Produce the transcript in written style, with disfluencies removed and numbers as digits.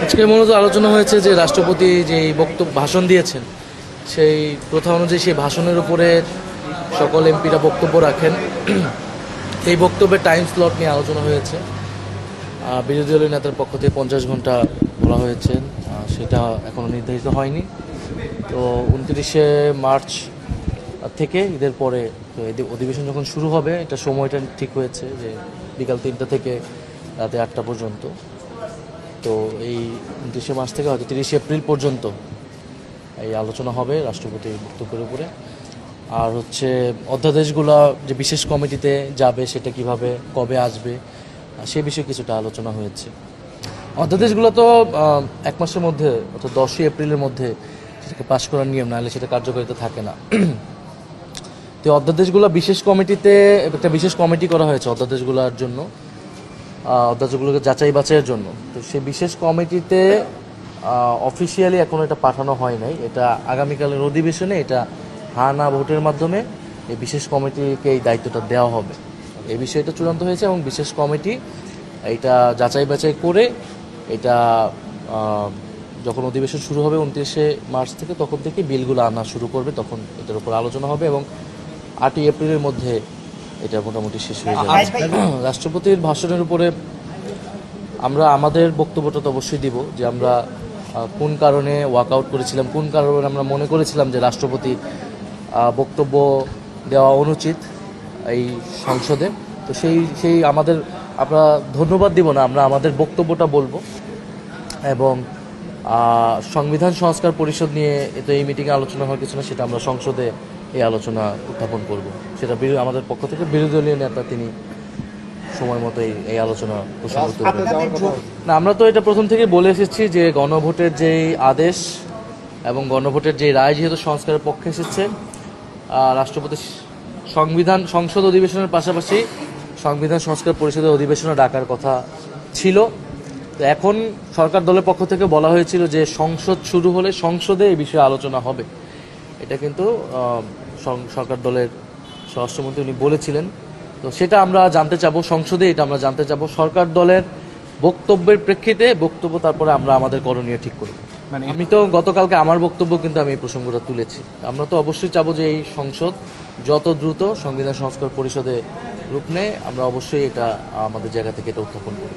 আজকে মূলত আলোচনা হয়েছে যে রাষ্ট্রপতি যে বক্তব্য ভাষণ দিয়েছেন সেই প্রথা অনুযায়ী সেই ভাষণের উপরে সকল এমপিরা বক্তব্য রাখেন। এই বক্তব্যের টাইম স্লট নিয়ে আলোচনা হয়েছে। বিরোধী দলীয় নেতার পক্ষ থেকে 50 ঘন্টা বলা হয়েছে, সেটা এখনও নির্ধারিত হয়নি। তো 29শে মার্চ থেকে ঈদের পরে অধিবেশন যখন শুরু হবে, এটা সময়টা ঠিক হয়েছে যে বিকাল 3টা থেকে রাতে 8টা পর্যন্ত। তো এই 29শে মার্চ থেকে হয়তো 30শে এপ্রিল পর্যন্ত এই আলোচনা হবে রাষ্ট্রপতির বক্তব্যের উপরে। আর হচ্ছে অধ্যাদেশগুলো যে বিশেষ কমিটিতে যাবে সেটা কিভাবে কবে আসবে সে বিষয়ে কিছুটা আলোচনা হয়েছে। অধ্যাদেশগুলো তো 1 মাসের মধ্যে অর্থাৎ 10ই এপ্রিলের মধ্যে সেটাকে পাশ করার নিয়ম, নাহলে সেটা কার্যকারিতা থাকে না। তো অধ্যাদেশগুলো বিশেষ কমিটিতে একটা বিশেষ কমিটি করা হয়েছে অধ্যাদেশগুলোর জন্য, অধ্যাদেশগুলোকে যাচাই বাছাইয়ের জন্য। তো সেই বিশেষ কমিটিতে অফিসিয়ালি এখনও এটা পাঠানো হয় নাই। এটা আগামীকালের অধিবেশনে এটা হা না ভোটের মাধ্যমে এই বিশেষ কমিটিকে এই দায়িত্বটা দেওয়া হবে। এই বিষয়টা চূড়ান্ত হয়েছে এবং বিশেষ কমিটি এইটা যাচাই বাছাই করে এটা যখন অধিবেশন শুরু হবে 29শে মার্চ থেকে, তখন থেকে বিলগুলো আনা শুরু করবে। তখন এটার উপর আলোচনা হবে এবং 8ই এপ্রিলের মধ্যে এটা মোটামুটি শেষ হয়ে যাবে। রাষ্ট্রপতির ভাষণের উপরে আমরা আমাদের বক্তব্যটা তো অবশ্যই দিব যে আমরা কোন কারণে ওয়াকআউট করেছিলাম, কোন কারণে আমরা মনে করেছিলাম যে রাষ্ট্রপতি বক্তব্য দেওয়া অনুচিত এই সংসদে। তো সেই আমাদের আমরা ধন্যবাদ দিব না, আমরা আমাদের বক্তব্যটা বলবো। এবং সংবিধান সংস্কার পরিষদ নিয়ে তো এই মিটিংয়ে আলোচনা হওয়ার কিছু না, সেটা আমরা সংসদে এই আলোচনা উত্থাপন করব। সেটা আমাদের পক্ষ থেকে বিরোধী দলীয় নেতা তিনি সময় মতো এই আলোচনা প্রসঙ্গ না। আমরা তো এটা প্রথম থেকে বলে এসেছি যে গণভোটের যেই আদেশ এবং গণভোটের যে রায় যেহেতু সংস্কারের পক্ষে এসেছে, রাষ্ট্রপতি সংসদ অধিবেশনের পাশাপাশি সংবিধান সংস্কার পরিষদের অধিবেশনে ডাকার কথা ছিল। তো এখন সরকার দলের পক্ষ থেকে বলা হয়েছিল যে সংসদ শুরু হলে সংসদে এই বিষয়ে আলোচনা হবে। এটা কিন্তু সরকার দলের স্বরাষ্ট্রমন্ত্রী উনি বলেছিলেন। তো সেটা আমরা জানতে চাবো সংসদে, এটা আমরা জানতে চাবো সরকার দলের বক্তব্যের প্রেক্ষিতে বক্তব্য, তারপরে আমরা আমাদের করণীয় ঠিক করব। মানে আমি তো গতকালকে আমার বক্তব্য কিন্তু আমি এই প্রসঙ্গটা তুলেছি। আমরা তো অবশ্যই চাবো যে এই সংসদ যত দ্রুত সংবিধান সংস্কার পরিষদে রূপ নেয়। আমরা অবশ্যই এটা আমাদের জায়গা থেকে এটা উত্থাপন করব।